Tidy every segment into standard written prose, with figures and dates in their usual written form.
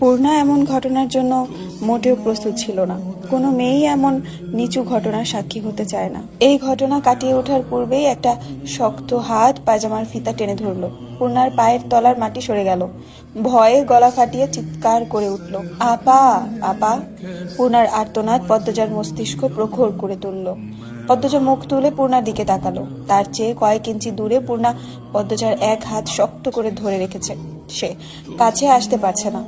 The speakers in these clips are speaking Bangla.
পূর্ণা এমন ঘটনার জন্য মোটেও প্রস্তুত ছিল না। কোনো মেয়েই এমন নিচু ঘটনার সাক্ষী হতে চায় না। এই ঘটনা কাটিয়ে ওঠার পূর্বেই একটা শক্ত হাত পায়জামার ফিতা টেনে ধরল। পূর্ণার পায়ের তলার মাটি সরে গেল। ভয়ে গলা ফাটিয়ে চিৎকার করে উঠল, আপা আপা। পূর্ণার আর্তনাদ পদ্মজার মস্তিষ্ক প্রখর করে তুলল। পদ্মজা মুখ তুলে পূর্ণার দিকে তাকালো। তার চেয়ে কয়েক ইঞ্চি দূরে পূর্ণা পদ্মজার এক হাত শক্ত করে ধরে রেখেছে। সে কাছে আসতে পারছে না।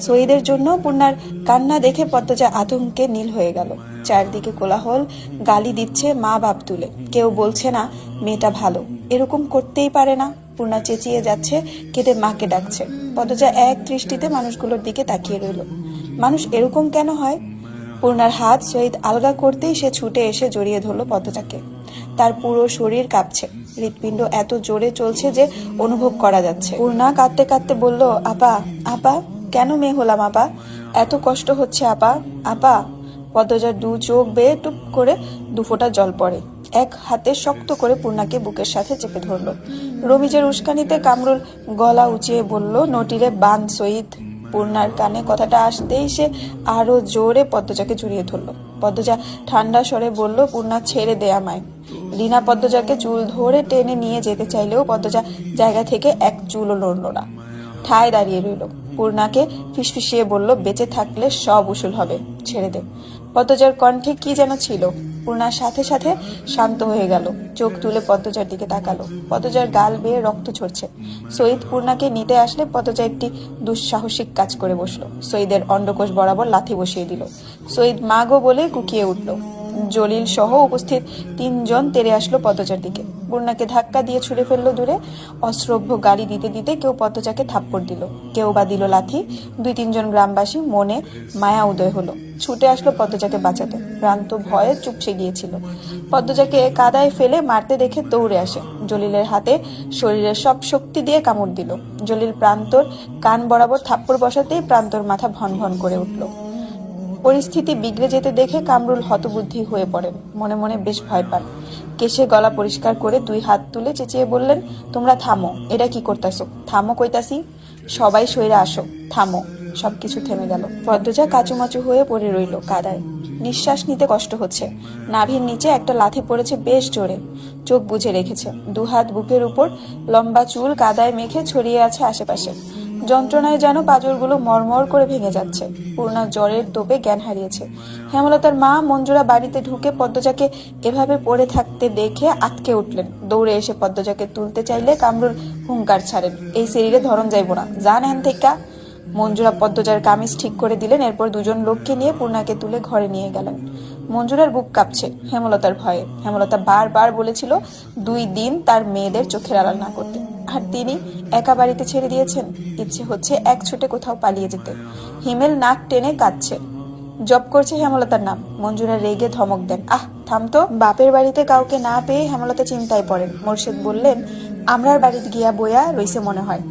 সঈদের জন্য পূর্ণার কান্না দেখে পদ্মজা আতঙ্কে নীল হয়ে গেল। চারদিকে কোলাহল, গালি দিচ্ছে মা বাপ তুলে। কেউ বলছে না মেয়েটা ভালো, এরকম করতেই পারে না। পূর্ণা চেঁচিয়ে যাচ্ছে, কেঁদে মাকে ডাকছে। পদ্মজা এক দৃষ্টিতে মানুষগুলোর দিকে তাকিয়ে রইল। মানুষ এরকম কেন হয়? পূর্ণার হাত সঈদ আলগা করতেই সে ছুটে এসে জড়িয়ে ধরল পদ্মজাকে। তার পুরো শরীর কাঁপছে, হৃৎপিণ্ড এত জোরে চলছে যে অনুভব করা যাচ্ছে। পূর্ণা কাঁদতে কাঁদতে বলল, আপা আপা, কেন মেয়ে হলাম আপা? এত কষ্ট হচ্ছে আপা আপা। পদ্মজার দু চোখ বেয়ে টুপ করে দুফোঁটা জল পড়ে। এক হাতে শক্ত করে পূর্ণাকে বুকের সাথে চেপে ধরল। রমিজের উস্কানিতে কামরুল গলা উঁচিয়ে বলল, নটিরে বাঁধ সঈদ। পূর্ণার কানে কথাটা আসতেই সে আরো জোরে পদ্মজাকে জড়িয়ে ধরল। পদ্মজা ঠান্ডা স্বরে বলল, পূর্ণা ছেড়ে দে আমায়। রিনা পদ্মজাকে চুল ধরে টেনে নিয়ে যেতে চাইলেও পদ্মজা জায়গা থেকে এক চুলও নড়ল না, ঠায় দাঁড়িয়ে রইল। পূর্ণাকে ফিসফিসিয়ে বলল, বেঁচে থাকলে সব উসুল হবে, ছেড়ে দে। পদ্মজার কণ্ঠে কি যেন ছিল। পূর্ণার সাথে সাথে শান্ত হয়ে গেল। চোখ তুলে পদ্মজার দিকে তাকালো। পদ্মজার গাল বেয়ে রক্ত ঝরছে। সঈদ পূর্ণাকে নিতে আসলে পদ্মজা একটি দুঃসাহসিক কাজ করে বসলো। সঈদের অন্ডকোষ বরাবর লাথি বসিয়ে দিল। সঈদ মাগো বলে কুকিয়ে উঠল। জলিল সহ উপস্থিত তিনজন তেড়ে আসলো পদ্মজার দিকে। পূর্ণাকে ধাক্কা দিয়ে ছুড়ে ফেললো দূরে। অশ্রব্য গালি দিতে দিতে কেউ পদ্মজাকে থাপ্পড় দিল, কেউ বা দিল লাথি। দুই তিনজন গ্রামবাসী মনে মায়া উদয় হলো, ছুটে আসলো পদ্মজাকে বাঁচাতে। ভ্রান্ত ভয়ে চুপসে গিয়েছিল। পদ্মজাকে কাদায় ফেলে মারতে দেখে দৌড়ে আসে। জলিলের হাতে শরীরের সব শক্তি দিয়ে কামড় দিল। জলিল প্রান্তর কান বরাবর থাপ্পড় বসাতেই প্রান্তর মাথা ভন ভন করে উঠল। পরিস্থিতি বিগড়ে যেতে দেখে কামরুল হতবুদ্ধি হয়ে পড়েন। মনে মনে বেশ ভয় পান। কেশে গলা পরিষ্কার করে দুই হাত তুলে চেঁচিয়ে বললেন, তোমরা থামো, এটা কি করতেছো? থামো কইতাছি, সবাই সইরা আসো, থামো। সবকিছু থেমে গেল। পদ্মজা কাচুমাচু হয়ে পড়ে রইল কাদায়। নিঃশ্বাস নিতে কষ্ট হচ্ছে। নাভির নিচে একটা লাথি পড়েছে বেশ জোরে। চোখ বুজে রেখেছে। দুহাত বুকের উপর, লম্বা চুল কাদায় মেখে ছড়িয়ে আছে আশেপাশে। যন্ত্রণায় যেন পাঁজরগুলো মরমর করে ভেঙে যাচ্ছে। পূর্ণা জ্বরের তোপে জ্ঞান হারিয়েছে। হেমলতার মা মঞ্জুরা বাড়িতে ঢুকে পদ্মজাকে এভাবে পড়ে থাকতে দেখে আটকে উঠলেন। দৌড়ে এসে পদ্মজাকে তুলতে চাইলে কামরুল হুঙ্কার ছাড়েন, এই শরীরে ধরন যাইব না, যান এন থেকে। মঞ্জুরা পদ্মজার কামিজ ঠিক করে দিলেন। এরপর দুজন লোককে নিয়ে পূর্ণাকে তুলে ঘরে নিয়ে গেলেন। মঞ্জুরার বুক কাঁপছে হেমলতার ভয়ে। হেমলতা বারবার বলেছিল 2 দিন তার মেয়েদের চোখের আড়াল না করতে, আর তিনি একা বাড়িতে ছেড়ে দিয়েছেন। ইচ্ছে হচ্ছে এক ছুটে কোথাও পালিয়ে যেতে। হিমেল নাক টেনে কাঁদছে, জপ করছে হেমলতার নাম। মঞ্জুরা রেগে ধমক দেন, আহ থামতো। বাপের বাড়িতে কাউকে না পেয়ে হেমলতা চিন্তায় পড়েন। মোর্শেদ বললেন, আমরার বাড়িতে গিয়া বইয়া রইছে মনে হয়,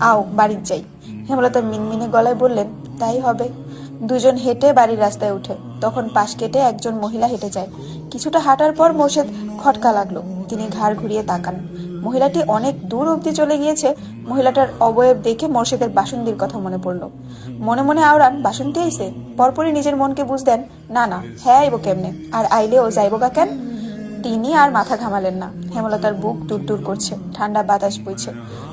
আও বাড়ির যাই। হেমলতা মিনমিনে গলায় বললেন, তাই হবে। দুজন হেঁটে বাড়ির রাস্তায় উঠে। তখন পাশ কেটে একজন মহিলা হেঁটে যায়। কিছুটা হাঁটার পর মোর্শেদ খটকা লাগলো। তিনি ঘাড় ঘুরিয়ে তাকান। মহিলাটি অনেক দূর অবধি চলে গিয়েছে। মহিলাটার অবয়ব দেখে মোর্শেদের বাসন্তীর কথা মনে পড়লো। মনে মনে আওড়ান, বাসন্তী আইসে? পরপরই নিজের মনকে বুঝদেন, না না, হ্যাঁ আইব কেমনে, আর আইলে ও যাইব বা কেন? তিনি আর মাথা ঘামালেন না। হেমলতার বুক দূর করছে, ঠান্ডা বাতাস বইছে,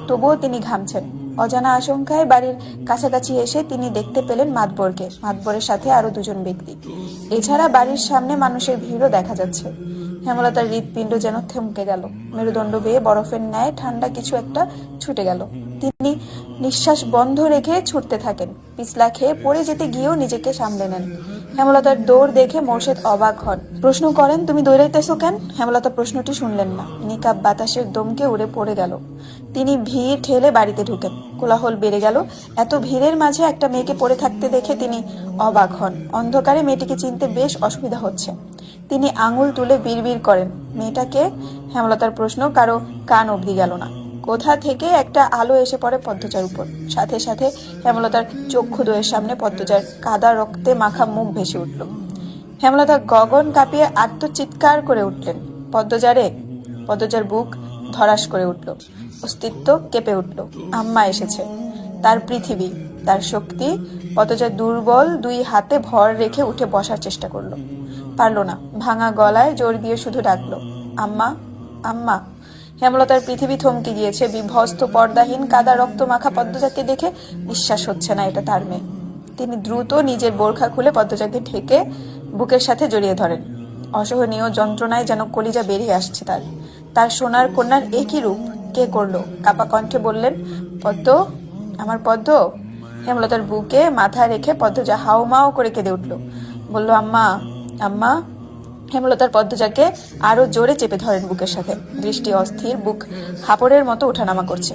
তবুও তিনি ঘামছেন। অজানা আশঙ্কায় বাড়ির কাছাকাছি এসে তিনি দেখতে পেলেন মাতবরকে, মাতবরের সাথে আরো 2জন ব্যক্তি। এছাড়া বাড়ির সামনে মানুষের ভিড়ও দেখা যাচ্ছে। হেমলতার হৃৎপিণ্ড যেন থমকে গেল। মেরুদণ্ড বেয়ে বরফের ন্যায় ঠান্ডা কিছু একটা ছুটে গেল। তিনি নিঃশ্বাস বন্ধ রেখে ছুটতে থাকেন। পিছলা খেয়ে পড়ে যেতে গিয়েও নিজেকে সামলে নেন। হেমলতার দৌড় দেখে মোর্শেদ অবাক হন। প্রশ্ন করেন, তুমি দৌড়াইতেছো কেন? হেমলতা প্রশ্নটি শুনলেন না। নিকাব বাতাসের দমকে উড়ে পড়ে গেল। তিনি ভিড় ঠেলে বাড়িতে ঢুকেন। কোলাহল বেড়ে গেল। এত ভিড়ের মাঝে একটা মেয়েকে পড়ে থাকতে দেখে তিনি অবাক হন। অন্ধকারে মেয়েটিকে চিনতে বেশ অসুবিধা হচ্ছে। তিনি আঙুল তুলে বিড়বিড় করেন, মেয়েটাকে? হেমলতার প্রশ্ন কারো কান অবধি গেল না। কোথা থেকে একটা আলো এসে পড়ে পদ্মজার উপর। সাথে সাথে হেমলতার চক্ষুদ্বয়ের সামনে পদ্মজার কাদা রক্তে মাখা মুখ ভেসে উঠল। হেমলতা গগন কাঁপিয়ে আত্মচিৎকার করে উঠলেন, পদ্মজারে! পদ্মজার বুক ধরাস করে উঠল, অস্তিত্ব কেঁপে উঠল। আম্মা এসেছে। তার পৃথিবী, তার শক্তি পদ্মজা দুর্বল দুই হাতে ভর রেখে উঠে বসার চেষ্টা করলো, পারলো না। ভাঙা গলায় জোর দিয়ে শুধু ডাকলো, আম্মা আম্মা। হেমলতার পৃথিবী থমকে গিয়েছে। বিভস্ত পর্দাহীন কাদা রক্ত মাখা পদ্মজাকে দেখে বিশ্বাস হচ্ছে না এটা তার মেয়ে। তিনি দ্রুত নিজের বোরখা খুলে পদ্মজাকে ঢেকে বুকের সাথে জড়িয়ে ধরেন। অসহনীয় যন্ত্রণায় যেন কলিজা বেরিয়ে আসছে তার। তার সোনার কন্যার একই রূপ কে করলো? কাপা কণ্ঠে বললেন, পদ্ম, আমার পদ্ম। হেমলতার বুকে মাথা রেখে পদ্মজা হাউমাউ করে কেঁদে উঠল, বলল, আম্মা আম্মা। হেমলতার পদ্মজাকে আরো জোরে চেপে ধরেন বুকের সাথে। দৃষ্টি অস্থির, বুক হাপড়ের মতো ওঠানামা করছে।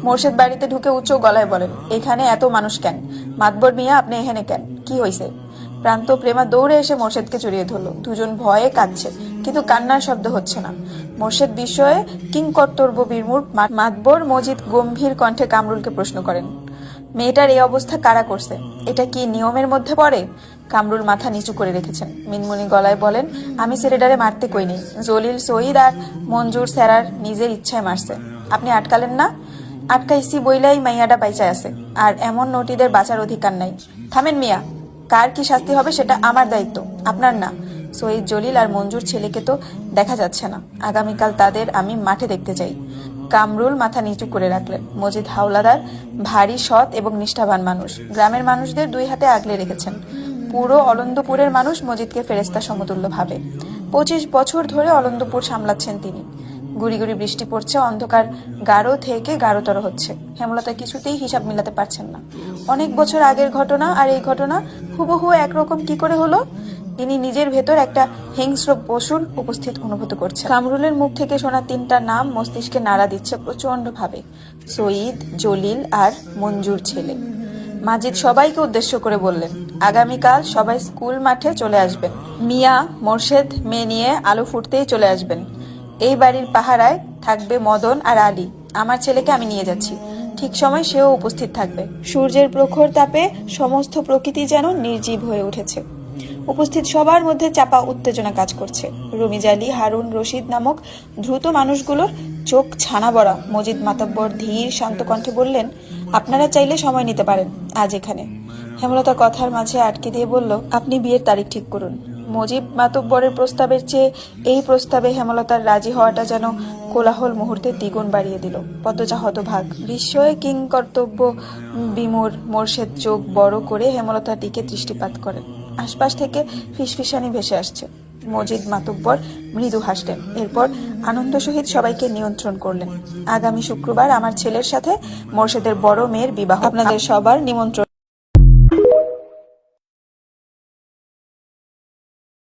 মোর্শেদ বাড়িতে ঢুকে উচ্চ গলায় বলেন, এখানে এত মানুষ কেন? মাতবর মিয়া, আপনি এখানে কেন? কি হয়েছে? প্রান্ত প্রেমা দৌড়ে এসে মোর্শেদকে জড়িয়ে ধরলো। দুজন ভয়ে কাঁদছে, কিন্তু কান্নার শব্দ হচ্ছে না। মোর্শেদ বিষয়ে কিংকর্তব্য বিমূঢ়। মাতবর মজিদ গম্ভীর কণ্ঠে কামরুলকে প্রশ্ন করেন, মেয়েটার এই অবস্থা কারা করছে? এটা কি নিয়মের মধ্যে পড়ে? কামরুল মাথা নিচু করে রেখেছেন। মিনমুনি গলায় বলেন, আমি ছেলেটারে মারতে কই নেই। জলিল, সঈদ আর মঞ্জুর স্যারার নিজের ইচ্ছায় মারছে। আপনি আটকালেন না? আটকাইছি বইলাই মাইয়াডা বাইচায় আছে, আর এমন নটিদের বাঁচার অধিকার নাই। থামেন মিয়া, কার কি শাস্তি হবে সেটা আমার দায়িত্ব, আপনার না। সঈদ, জলিল আর মঞ্জুর ছেলেকে তো দেখা যাচ্ছে না। আগামীকাল তাদের আমি মাঠে দেখতে চাই। কামরুল মাথা নিচু করে রাখলেন। মজিদ হাওলাদার ভারী সৎ এবং নিষ্ঠাবান মানুষ। গ্রামের মানুষদের দুই হাতে আগলে রেখেছেন। পুরো অলন্দপুরের মানুষ মজিদকে ফেরেস্তা সমতুল্য ভাবে। 25 বছর ধরে অলন্দপুর সামলাচ্ছেন তিনি। গুড়ি গুড়ি বৃষ্টি পড়ছে, অন্ধকার গাঢ় থেকে গাঢ়তর হচ্ছে। হেমলতা কিছুতেই হিসাব মিলাতে পারছেন না। অনেক বছর আগের ঘটনা আর এই ঘটনা হুবহু একরকম কি করে হলো? তিনি নিজের ভেতর একটা হিংস্র পশুর উপস্থিত অনুভূত করছেন। কামরুলের মুখ থেকে শোনা 3টা নাম মস্তিষ্কে নাড়া দিচ্ছে প্রচন্ড ভাবে, সঈদ, জলিল আর মঞ্জুর ছেলে। মাজিদ সবাইকে উদ্দেশ্য করে বললেন, আগামীকাল সবাই স্কুল মাঠে চলে আসবেন। মিয়া, মোর্শেদ মেয়ে নিয়ে আলো ফুটতেই চলে আসবেন। এই বাড়ির পাহারায় থাকবে মদন আর আলী। আমার ছেলেকে আমি নিয়ে যাচ্ছি, ঠিক সময় সেও উপস্থিত থাকবে। সূর্যের প্রখর তাপে সমস্ত প্রকৃতি যেন নির্জীব হয়ে উঠেছে। উপস্থিত সবার মধ্যে চাপা উত্তেজনা কাজ করছে। রমিজালি, হারুন রশিদ নামক দ্রুত মানুষগুলোর চোখ ছানা বড়া। মজিদ মাতব্বর ধীর শান্ত কণ্ঠে বললেন, আপনারা চাইলে সময় নিতে পারেন আজ এখানে। হেমলতা কথার মাঝে আটকে দিয়ে বলল, আপনি বিয়ের তারিখ ঠিক করুন। মজিদ মাতব্বরের প্রস্তাবের চেয়ে এই প্রস্তাবে হেমলতার রাজি হওয়াটা যেন কোলাহল মুহূর্তে দ্বিগুণ বাড়িয়ে দিল। পদ্মজা হতভাগ, বিস্ময়ে কিংকর্তব্য বিমূঢ়। মোর্শেদ চোখ বড় করে হেমলতার দিকে দৃষ্টিপাত করেন। আশপাশ থেকে ফিসফিসানি ভেসে আসছে। মজিদ মাতব্বর মৃদু হাসলেন। এরপর আনন্দ সহিত সবাইকে নিয়ন্ত্রণ করলেন, আগামী শুক্রবার আমার ছেলের সাথে মোর্শেদের বড় মেয়ের বিবাহ। আপনাদের সবার নিমন্ত্রণ।